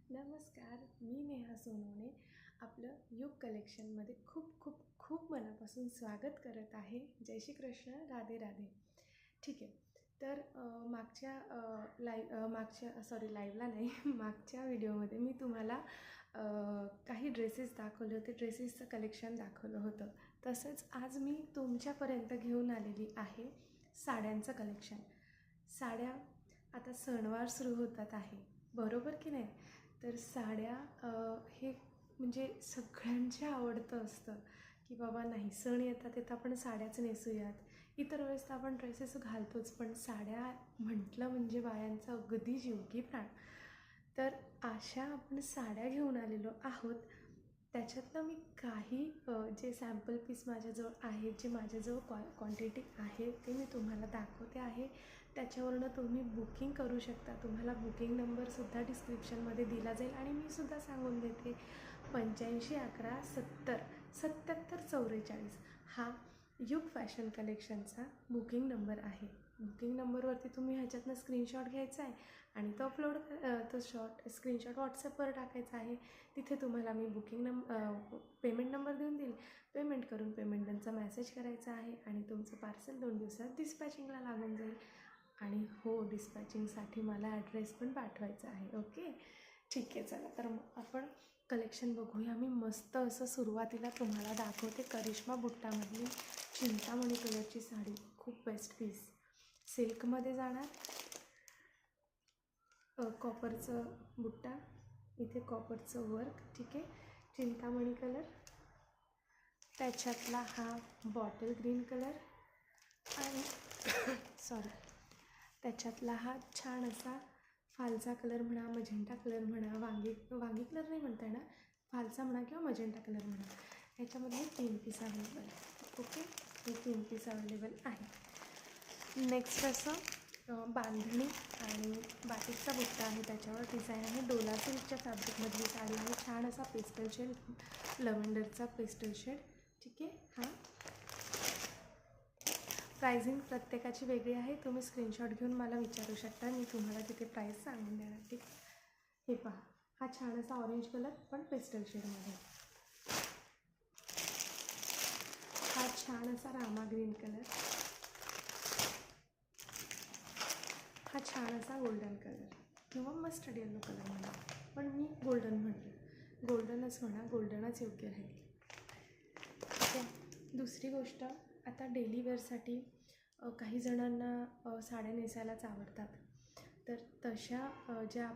नमस्कार, मी नेहा सोनवणे आपलं युग कलेक्शनमध्ये खूप खूप खूप मनापासून स्वागत करत आहे. जय श्री कृष्ण, राधे राधे. ठीक आहे. तर लाईव्हला नाही मागच्या व्हिडिओमध्ये मी तुम्हाला काही ड्रेसेस दाखवले होते, ड्रेसेसचं कलेक्शन दाखवलं होतं. तसंच आज मी तुमच्यापर्यंत घेऊन आलेली आहे साड्यांचं कलेक्शन. साड्या आता सणवार सुरू होतात आहे, बरोबर की नाही? तर साड्या हे म्हणजे सगळ्यांच्या आवडतं असतं की बाबा नाही, सण येतात येतं आपण साड्याच नेसूयात. इतर वेळेस तर आपण ड्रेसेस घालतोच, पण साड्या म्हटलं म्हणजे बायांचा अगदी जीव की प्राण. तर अशा आपण साड्या घेऊन आलेलो आहोत. त्याच्यातलं मी काही जे सॅम्पल पीस माझ्याजवळ आहेत, जे माझ्याजवळ क्वांटिटी आहे ते मी तुम्हाला दाखवते आहे. त्याच्यावरनं तुम्ही बुकिंग करू शकता. तुम्हाला बुकिंग नंबरसुद्धा डिस्क्रिप्शनमध्ये दिला जाईल आणि मी सुद्धा सांगून देते 8511 77 77 44 हा युग फॅशन कलेक्शनचा बुकिंग नंबर आहे. बुकिंग नंबरवरती तुम्ही ह्याच्यातनं स्क्रीनशॉट घ्यायचा आहे आणि तो स्क्रीनशॉट व्हॉट्सअपवर टाकायचा आहे. तिथे तुम्हाला मी पेमेंट नंबर देऊन देईल. पेमेंट करून पेमेंट डनचा मेसेज करायचा आहे आणि तुमचं पार्सल 2 दिवसात डिस्पॅचिंगला लागून जाईल. आणि हो, डिस्पॅचिंगसाठी मला ॲड्रेस पण पाठवायचा आहे. ओके, ठीक आहे. चला तर मग आपण कलेक्शन बघूया. मी मस्त असं सुरुवातीला तुम्हाला दाखवते करिश्मा बुट्टामधली चिंतामणी कलरची साडी. खूप बेस्ट पीस, सिल्कमध्ये जाणार. कॉपरचं बुट्टा, इथे कॉपरचं वर्क. ठीक आहे, चिंतामणी कलर. त्याच्यातला हा बॉटल ग्रीन कलर आणि त्याच्यातला हा छान असा फालसा कलर म्हणा, मजेंटा कलर म्हणा, वांगी कलर नाही म्हणता येणार, फालसा म्हणा किंवा मजेंटा कलर म्हणा. ह्याच्यामध्ये 3 पीस अवेलेबल आहे. ओके, हे 3 पीस अवेलेबल आहे. नेक्स्ट असं बांधणी आणि बाटिकचा बुट्टा आहे. त्याच्यावर डिझाईन आहे. डोला सिल्कच्या फॅब्रिकमधली साडी आहे. छान असा पेस्टल शेड, लव्हेंडरचा पेस्टल शेड. ठीक आहे. हा प्राइसिंग प्रत्येकाची वेगळी आहे. तुम्ही स्क्रीनशॉट घेऊन मला विचारू शकता, मी तुम्हाला तिथे प्राईस सांगून देणार. ठीक आहे. हे पहा, हा छान असा ऑरेंज कलर पण पेस्टल शेडमध्ये. हा छान असा रामा ग्रीन कलर. हा छान असा गोल्डन कलर किंवा मस्टर्ड येलो कलर म्हणा, पण मी गोल्डन म्हटलं. गोल्डनच म्हणा, गोल्डनच योग्य राहील. ठीक आहे. दुसरी गोष्ट, आता डेली वेअरसाठी काही जणांना साड्या नेसायलाच आवडतात. तर तशा ज्या